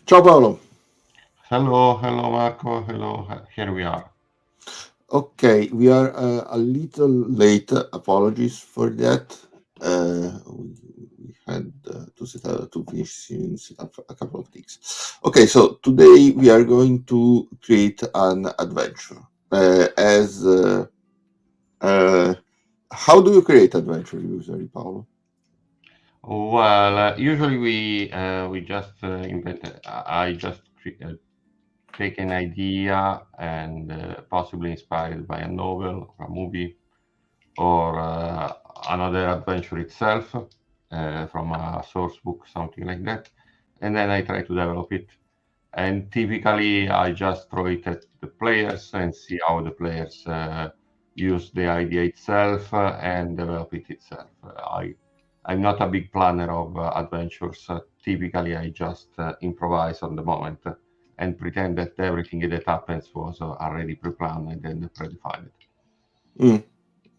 Ciao Paolo. Hello, hello Marco, hello, here we are. Okay, we are a little late. Apologies for that. We had to finish set up a couple of things. Okay, so today we are going to create an adventure. As uh, How do you create adventure usually, Paolo? Well, usually we just invent. I just take an idea and possibly inspired by a novel, or a movie, or another adventure itself from a source book, something like that, and then I try to develop it. And typically, I just throw it at the players and see how the players use the idea itself and develop it itself. I'm not a big planner of adventures. Typically, I just improvise on the moment and pretend that everything that happens was already pre-planned and predefined. Mm,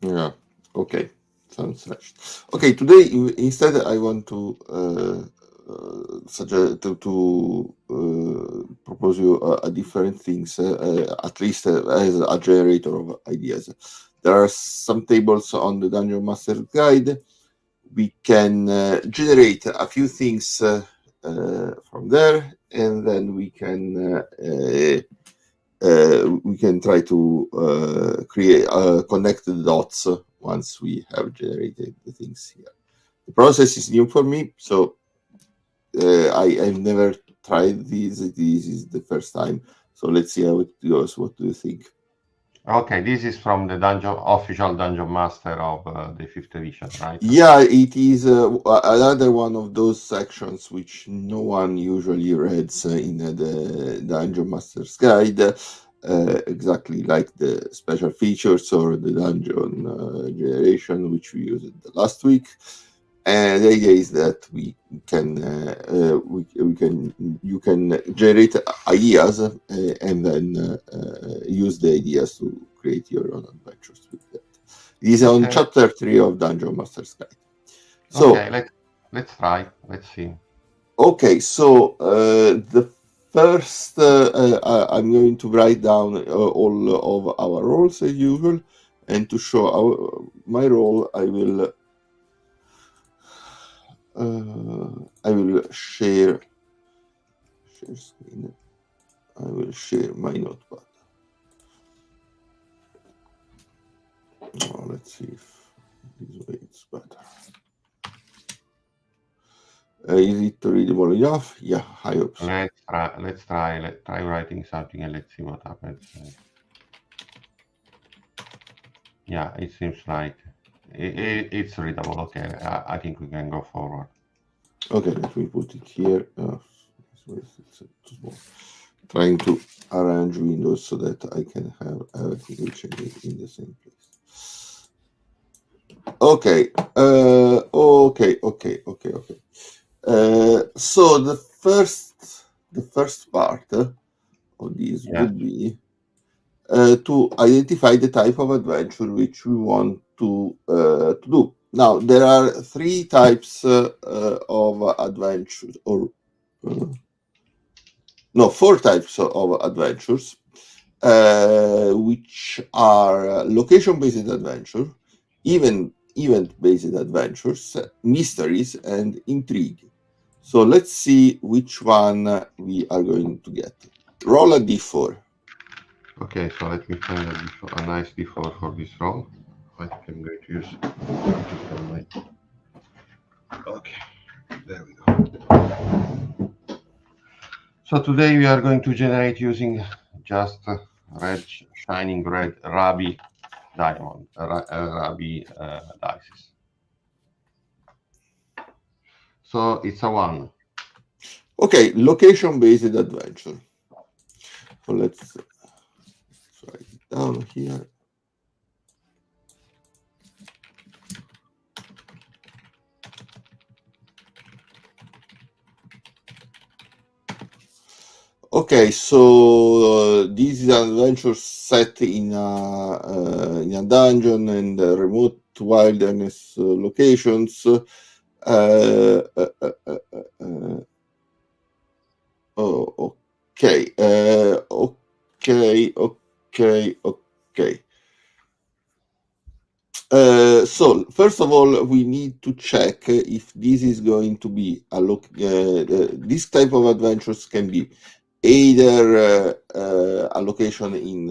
yeah. Okay. Sounds nice. Okay. Today, instead, I want to suggest to propose you a different things. At least as a generator of ideas. There are some tables on the Dungeon Master Guide. We can generate a few things from there, and then we can try to create connect the dots once we have generated the things here. The process is new for me, so I've never tried these. This is the first time, so let's see how it goes. What do you think? Okay, this is from the dungeon official dungeon master of the fifth edition, right? Yeah, it is another one of those sections which no one usually reads in the Dungeon Master's Guide, exactly like the special features or the dungeon generation, which we used last week. And the idea is that we can you can generate ideas and then use the ideas to create your own adventures with that. It is on Okay, chapter 3 of Dungeon Master's Guide. So, okay, let's try. Let's see. okay, so the first, I'm going to write down all of our roles as usual, and to show my role, I will share screen. I will share my notepad. Let's see if this way it's better. Is it readable enough? Yeah, I hope so. Let's try writing something and let's see what happens. Yeah, it seems like it's readable. Okay, I think we can go forward. Okay, let me put it here. It's too small. Trying to arrange windows so that I can have everything which I need in the same place. Okay. Okay. So the first part of this Yes. would be to identify the type of adventure which we want to do. Now there are three types of adventures, or uh, no, four types of adventures, which are location-based adventure, event-based adventures, mysteries, and intrigue. So let's see which one we are going to get. Roll a d4. Okay, so let me find a nice default for this role. I think I'm going to use my. Okay, there we go. So today we are going to generate using just red, shining red Rabi diamond, Rabi dices. So it's a one. Okay, location-based adventure. So let's write it down here. Okay, so this is an adventure set in a dungeon and remote wilderness locations. Uh, uh, uh, uh, uh, Oh, okay. Okay. So first of all, we need to check if this is going to be this type of adventures can be either a location in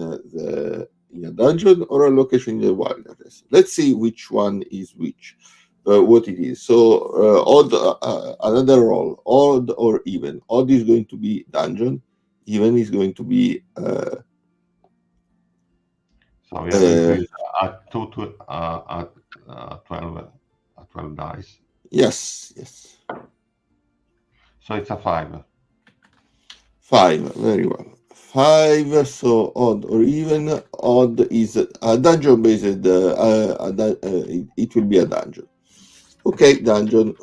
a dungeon or a location in the wilderness. Let's see which one is which, what it is. So odd, another roll, odd or even. Odd is going to be dungeon. Even is going to be. So we are going to use a 12 dice. Yes. So it's a 5. 5, very well. 5, so odd or even. Odd is a dungeon based, it will be a dungeon. Okay, dungeon.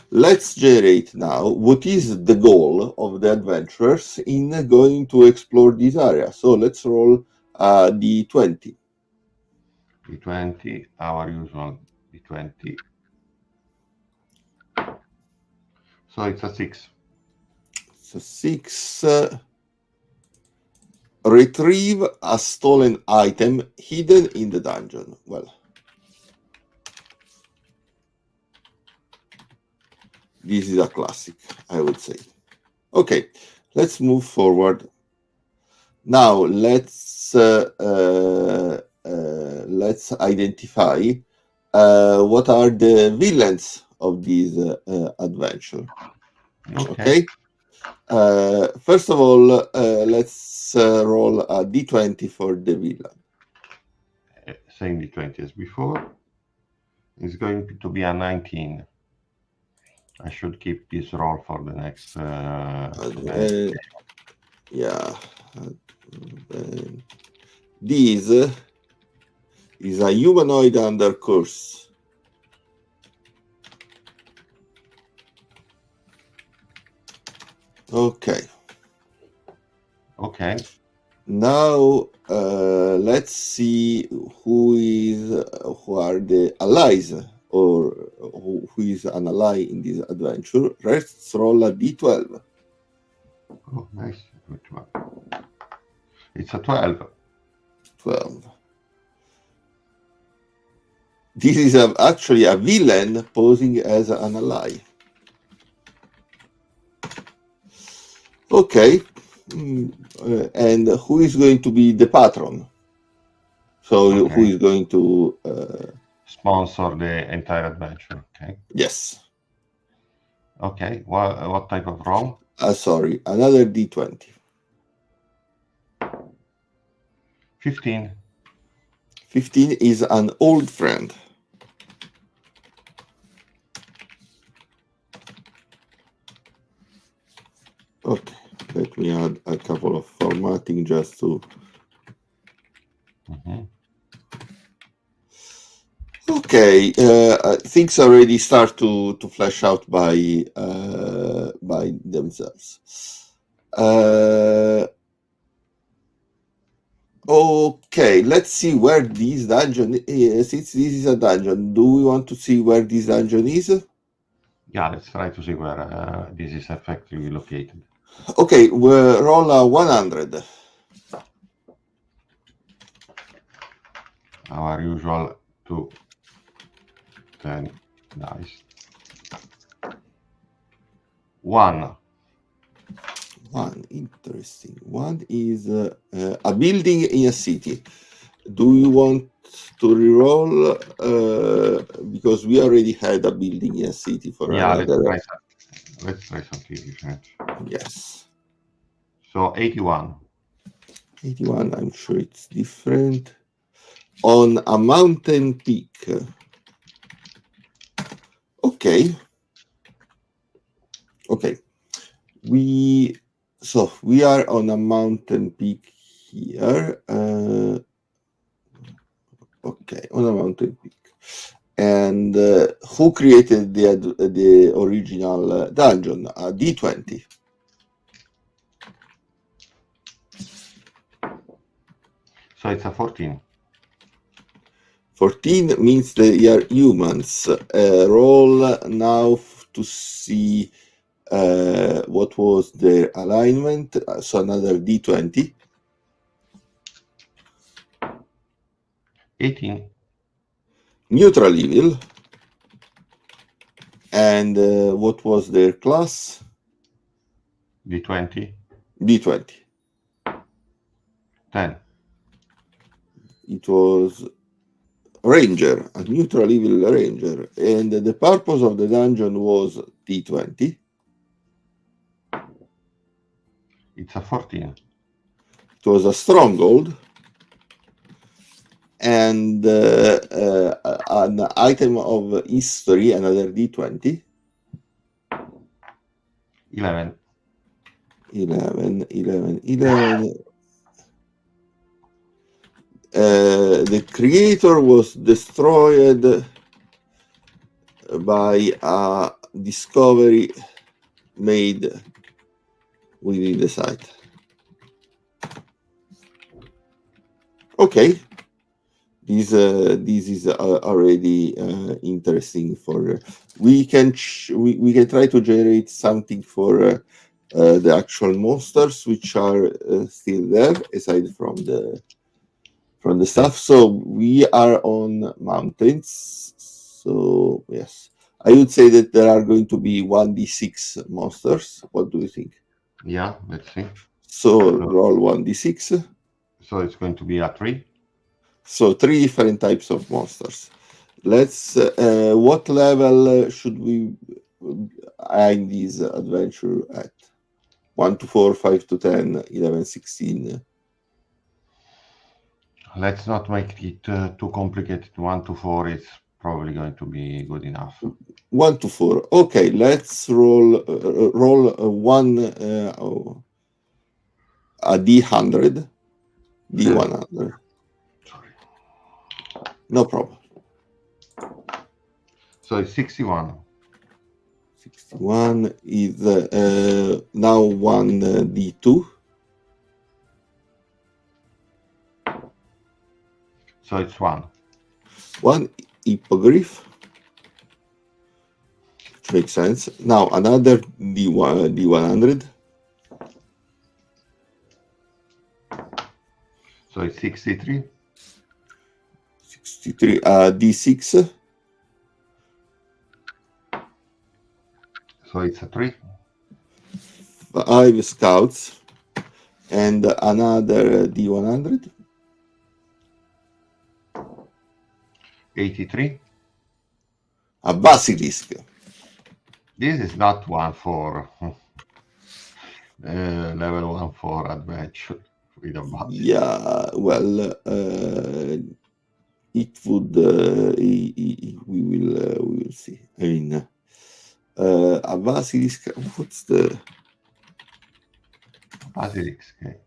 Let's generate now what is the goal of the adventurers in going to explore this area. So let's roll d20. D20, our usual D20. So it's a 6. So 6. Retrieve a stolen item hidden in the dungeon. Well, this is a classic, I would say. Okay, let's move forward. Now let's identify what are the villains of this adventure. Okay. First of all, let's roll a d20 for the villain. Same d20 as before. It's going to be a 19. I should keep this roll for the next. Yeah. This is a humanoid under curse. Okay. Now let's see who are the allies, or who is an ally in this adventure. Let's roll a d12. Oh, nice. Which one? It's a 12. 12. This is actually a villain posing as an ally. Okay. And who is going to be the patron? So who is going to sponsor the entire adventure? Okay. Yes. Okay. What type of roll? Sorry, another d20. 15. 15 is an old friend. Okay, let me add a couple of formatting just to. Okay, things already start to flesh out by themselves. Okay, let's see where this dungeon is. Since this is a dungeon, do we want to see where this dungeon is? Yeah, let's try to see where this is effectively located. Okay, we'll roll a 100. Our usual 2 10 dice. 1. One, interesting. One is a building in a city. Do you want to reroll? Because we already had a building in a city for another. Let's try something different. Yes. So 81. 81, I'm sure it's different. On a mountain peak. Okay. We are on a mountain peak here. Okay, on a mountain peak. And who created the original dungeon? D20. So it's a 14. 14 means they are humans. Roll now to see What was their alignment? So another D20. 18. Neutral evil. And what was their class? D20. D20. 10. It was Ranger, a neutral evil ranger. And the purpose of the dungeon was D20. It's a 14. It was a stronghold. And an item of history, another D20. 11. 11. The creator was destroyed by a discovery made within the site. Okay, this is already interesting. For we can try to generate something for the actual monsters, which are still there aside from the stuff. So we are on mountains. So yes, I would say that there are going to be 1d6 monsters. What do you think? Yeah, let's see. So roll 1d6. So it's going to be a 3. So 3 different types of monsters. Let's. What level should we end this adventure at? 1 to 4, 5 to 10, 11, 16. Let's not make it too complicated. 1 to 4 is probably going to be good enough. 1 to 4. Okay, let's roll one a D100. D100. Sorry. No problem. So it's 61. 61 is now 1 D2. So it's 1. 1 hippogriff. Which makes sense. Now another D100. So it's 63. 63 D6. So it's a 3. 5 scouts. And another D100. 83. A basilisk. This is not one for level 1 for adventure with a basilisk. Yeah, well, it would. We will see. I mean, a basilisk. What's the Basilisk? Okay.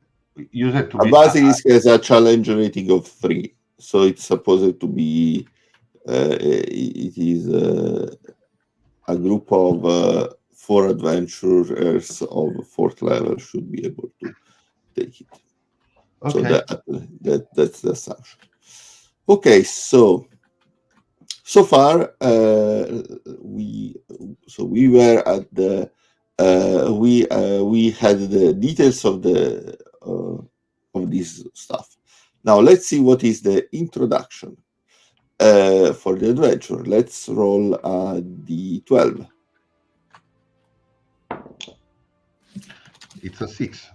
Use it to a be. basilisk has a challenge rating of 3, so it's supposed to be. It is a group of 4 adventurers of 4th level should be able to take it. Okay. So that's the assumption. Okay, so far we were at the we had the details of the of this stuff. Now let's see what is the introduction for the adventure. Let's roll a d12. It's a 6.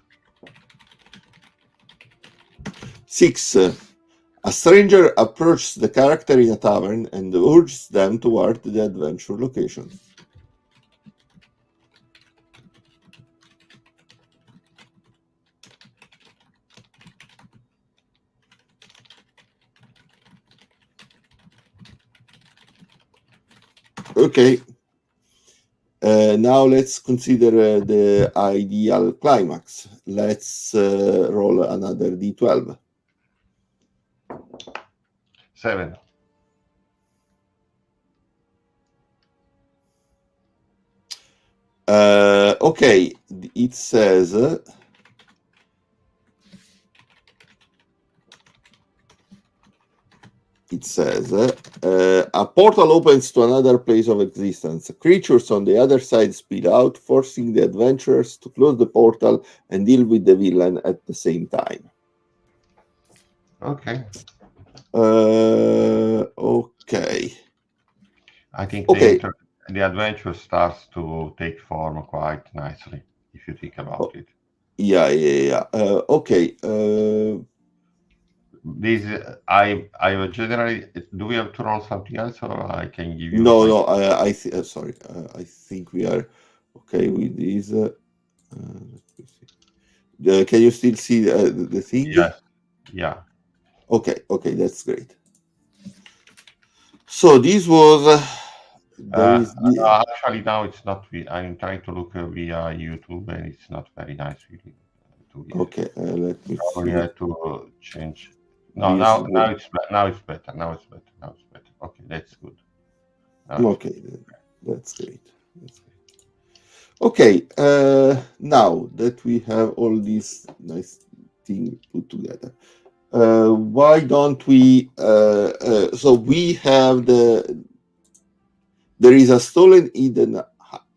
6. A stranger approaches the character in a tavern and urges them toward the adventure location. Okay. Now let's consider the ideal climax. Let's roll another d12. 7. Okay, it says it says a portal opens to another place of existence. Creatures on the other side speed out, forcing the adventurers to close the portal and deal with the villain at the same time. Okay. Okay. I think Okay. the adventure starts to take form quite nicely if you think about it. Yeah. Okay. This I would generally. Do we have to roll something else, or I can give you my? No. Sorry. I think we are okay with this. Let me see. Can you still see the thing? Yes. Yeah. Okay. That's great. So this was. There is the. Actually, now it's not. I'm trying to look via YouTube, and it's not very nice, really. Okay. Let me Probably see. had to change. No, This. now it's now it's better. Now it's better. Now it's better. Okay, that's good. Now it's Okay. That's great. Okay. Now that we have all these nice things put together, why don't we? So we have there is a stolen hidden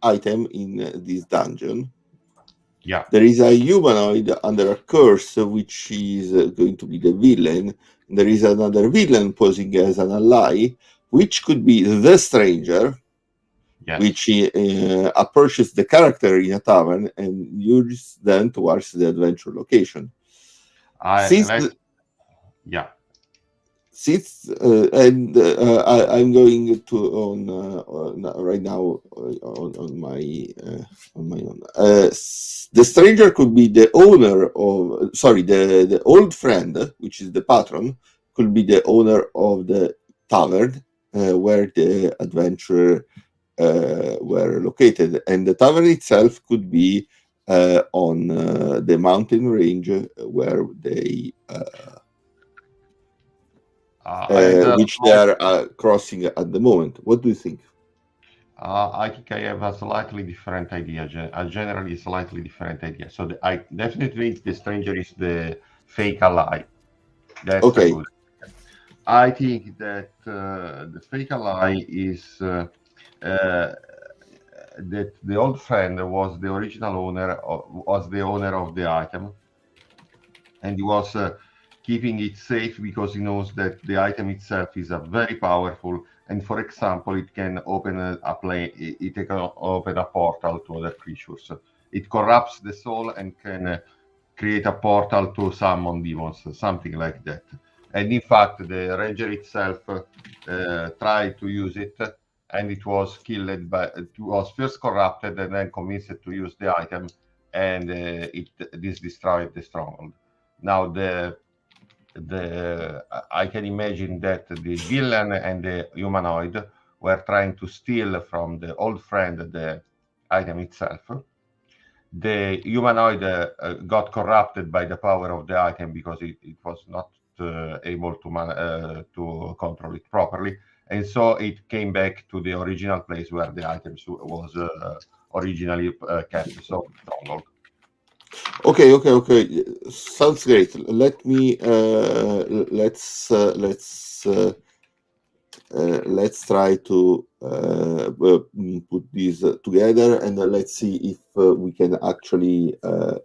item in this dungeon. Yeah. There is a humanoid under a curse, which is going to be the villain. There is another villain posing as an ally, which could be the stranger, Yes. which approaches the character in a tavern and lures them towards the adventure location. Yeah. I'm going to on right now on my own. The stranger could be the owner of the old friend, which is the patron, could be the owner of the tavern where the adventurer were located, and the tavern itself could be on the mountain range where they which they are crossing at the moment. What do you think? I think I have a slightly different idea. Generally, slightly different idea. So I definitely the stranger is the fake ally. That's a Okay. good. I think that the fake ally is that the old friend was the original owner, was the owner of the item, and he was keeping it safe because he knows that the item itself is a very powerful, and for example, it can open it can open a portal to other creatures. It corrupts the soul and can create a portal to summon demons, something like that. And in fact, the ranger itself tried to use it, and it was killed it was first corrupted and then convinced to use the item, and this destroyed the stronghold. Now I can imagine that the villain and the humanoid were trying to steal from the old friend the item itself. The humanoid got corrupted by the power of the item because it was not able to control it properly, and so it came back to the original place where the item was originally kept. So stronghold. Okay. Sounds great. Let me let's try to put these together, and let's see if we can actually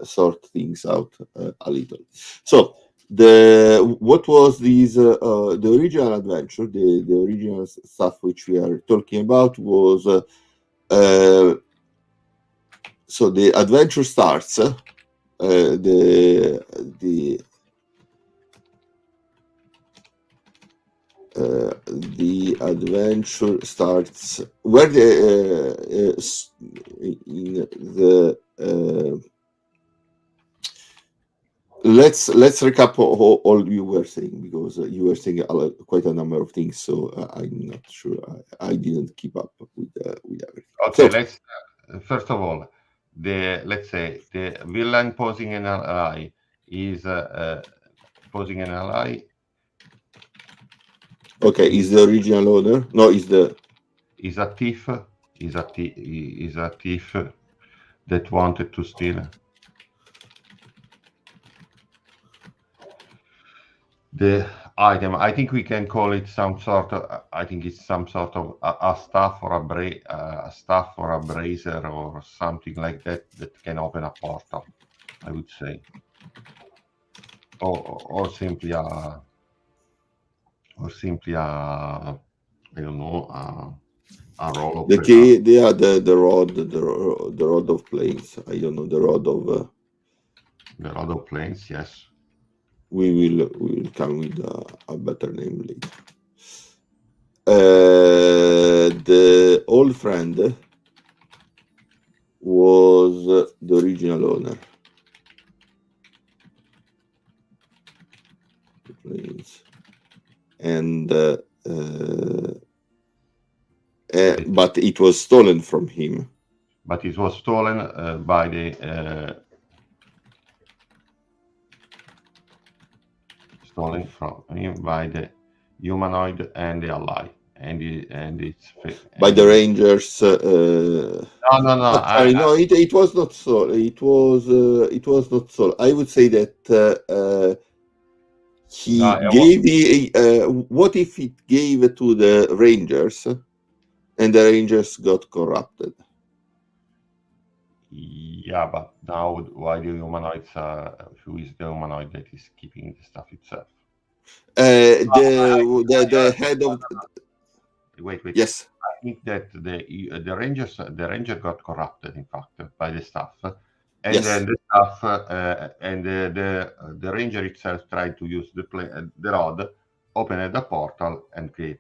sort things out a little. So what was the original adventure, the original stuff which we are talking about was so the adventure starts. The adventure starts where in the let's recap all you were saying, because you were saying quite a number of things, so I'm not sure I didn't keep up with everything. Okay, So, let's first of all, let's say the villain posing an ally is posing an ally. Okay, is the original owner? No, is a thief. Is a thief that wanted to steal. item. I think we can call it some sort of. I think it's some sort of a staff or a staff or a brazier or something like that that can open a portal. I would say, or simply a I don't know a roll of The key, they are the rod, the rod of planes. I don't know the rod of. the rod of planes. Yes. We will come with a better name later. The old friend was the original owner. And but it was stolen from him. But it was stolen by the humanoid and the ally, and it's by the Rangers. No. Sorry, no, it was not stolen. It was not stolen. I would say that he gave what if it gave to the Rangers, and the Rangers got corrupted? Yeah, but now why the humanoids? Who is the humanoid that is keeping the stuff itself? The head of. Wait. Yes. I think that the ranger got corrupted, in fact, by the staff, and Yes. then the staff and the ranger itself tried to use the rod, opened the portal, and create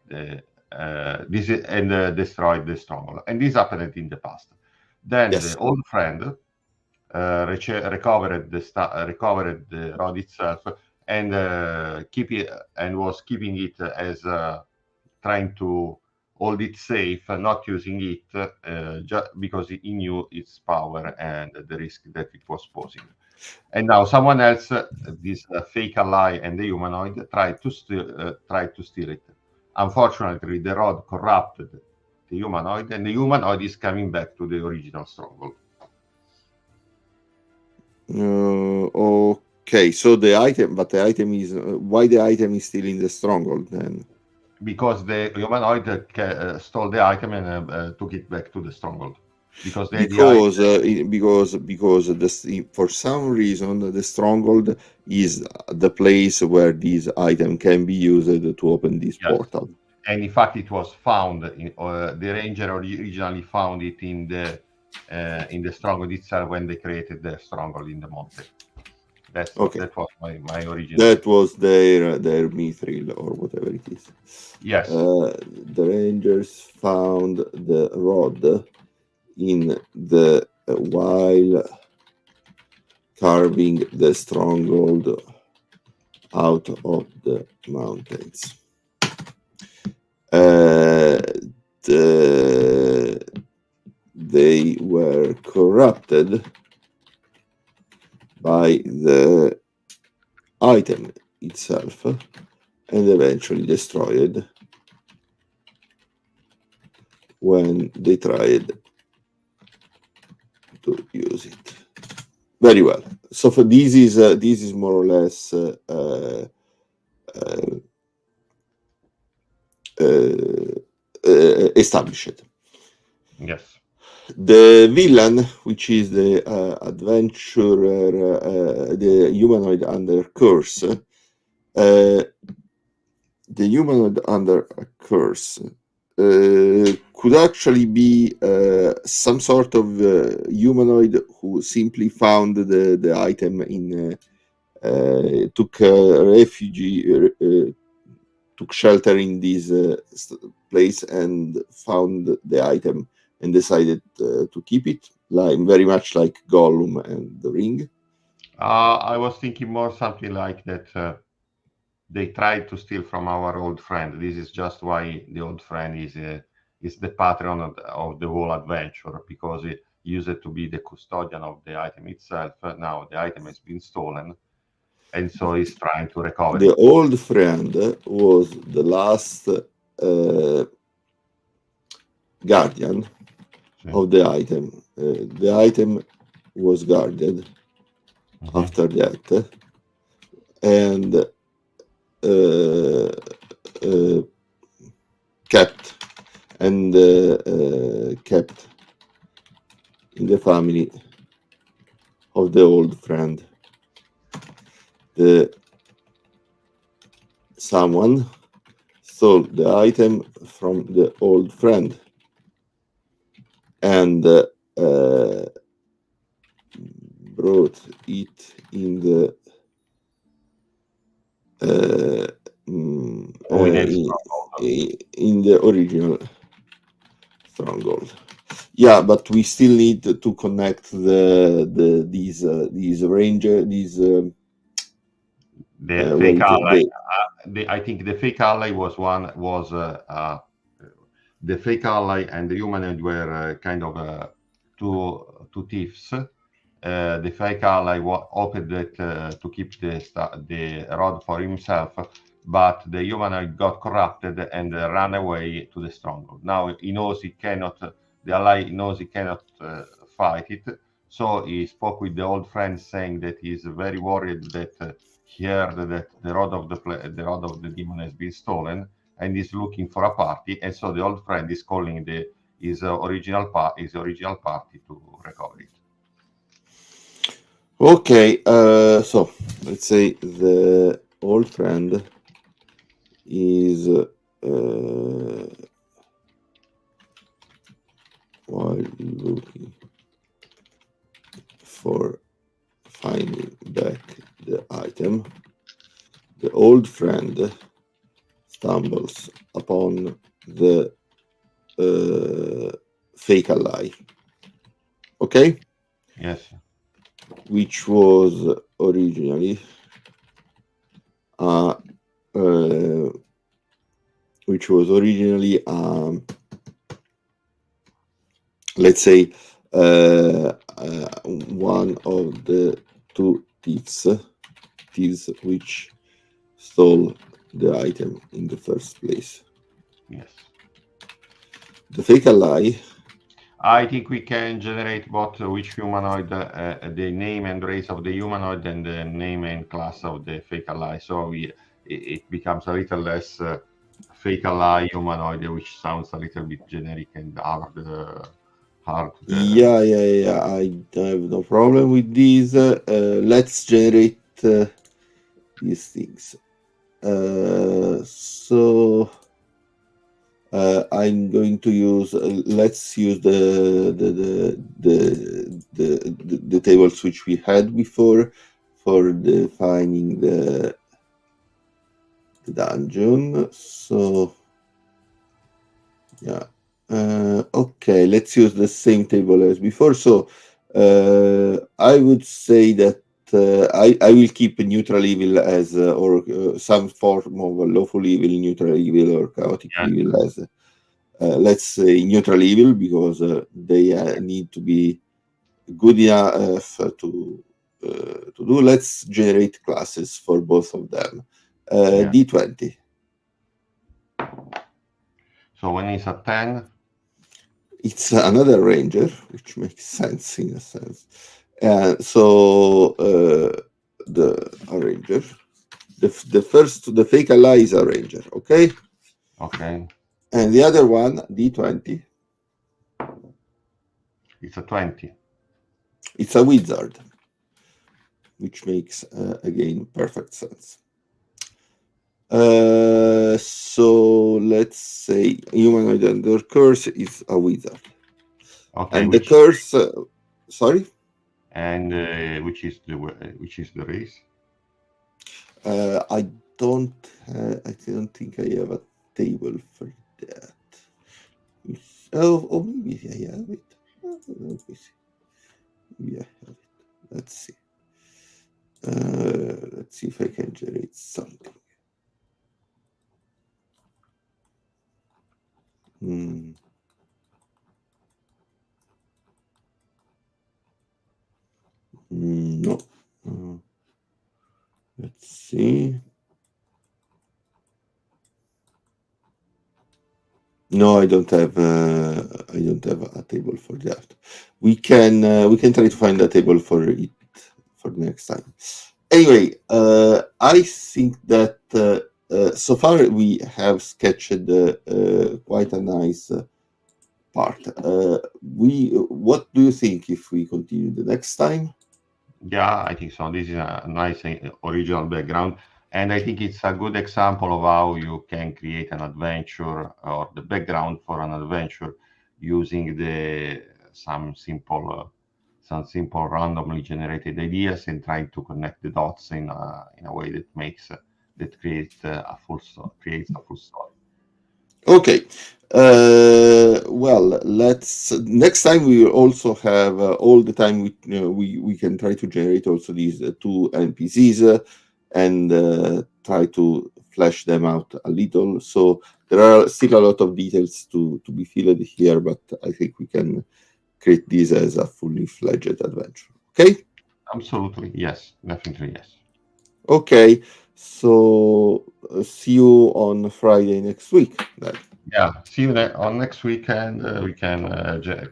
destroyed the stronghold. And this happened in the past. Then the old friend recovered the rod itself and was keeping it as trying to hold it safe, not using it just because he knew its power and the risk that it was posing. And now someone else, this fake ally and the humanoid, tried to steal it. Unfortunately, the rod corrupted the humanoid, and the humanoid is coming back to the original stronghold. Okay, so the item is why the item is still in the stronghold then? Because the humanoid stole the item and took it back to the stronghold. Because for some reason the stronghold is the place where this item can be used to open this portal. And in fact, it was found. The ranger originally found it in the stronghold itself when they created the stronghold in the mountain. That was my original. That was their mithril or whatever it is. Yes. The Rangers found the rod in the while carving the stronghold out of the mountains. They were corrupted by the item itself and eventually destroyed when they tried to use it. Very well. So for this is more or less established. Yes. The villain, which is the adventurer, the humanoid under curse, the humanoid under a curse could actually be some sort of humanoid who simply found the item in took took shelter in this place and found the item and decided to keep it, very much like Gollum and the Ring. I was thinking more something like that. They tried to steal from our old friend. This is just why the old friend is the patron of the whole adventure, because he used to be the custodian of the item itself. Now the item has been stolen, and so he's trying to recover the it. Old friend was the last guardian of the item. The item was guarded after that, and kept and kept in the family of the old friend. The someone stole the item from the old friend and brought it in the in the original stronghold. Yeah, but we still need to connect these ranger these the fake ally. I think the fake ally was the fake ally and the humanoid were kind of two thieves. The fake ally opened it to keep the rod for himself, but the humanoid got corrupted and ran away to the stronghold. Now he knows he cannot. The ally knows he cannot fight it, so he spoke with the old friend, saying that he's very worried that he heard that the rod of the demon has been stolen, and is looking for a party. And so the old friend is calling his original party to recover it. Okay, so let's say the old friend is while looking for finding back the item, the old friend stumbles upon the fake ally. Okay? Yes. Which was originally let's say one of the two thieves which stole the item in the first place. Yes. The fake ally. I think we can generate both which humanoid, the name and race of the humanoid, and the name and class of the fake ally. So it becomes a little less fake ally humanoid, which sounds a little bit generic and hard. Yeah. I have no problem with these. Let's generate these things. So I'm going to use. Let's use the tables which we had before for defining the dungeon. So yeah. Okay, let's use the same table as before. So I would say that I will keep neutral evil as or some form of lawful evil, neutral evil, or chaotic evil as let's say neutral evil, because they need to be good enough to do. Let's generate classes for both of them. D20. So when it's a 10, it's another ranger, which makes sense in a sense. So the ranger, the fake ally is a ranger, okay? Okay. And the other one, D20. It's a 20. It's a wizard, which makes again perfect sense. So let's say humanoid under curse is a wizard. Okay. And the curse, sorry. And which is the race? I don't think I have a table for that. Oh, maybe I have it. Let me see. Maybe I have it. Let's see. Let's see if I can generate something. No. Let's see. No, I don't have a table for that. We can try to find a table for it for next time. Anyway, I think that so far we have sketched quite a nice part. What do you think if we continue the next time? Yeah, I think so. This is a nice original background, and I think it's a good example of how you can create an adventure or the background for an adventure using the some simple randomly generated ideas and trying to connect the dots in a way that makes that creates creates a full story. Okay. Well, let's next time we will also have all the time we can try to generate also these two NPCs and try to flesh them out a little. So there are still a lot of details to be filled here, but I think we can create this as a fully fledged adventure. Okay. Absolutely, yes, definitely yes. Okay. So see you on Friday next week then. Yeah, see you on next weekend. We can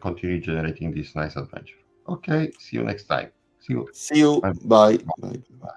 continue generating this nice adventure. Okay, see you next time. See you. See you. Bye. Bye. Bye. Bye.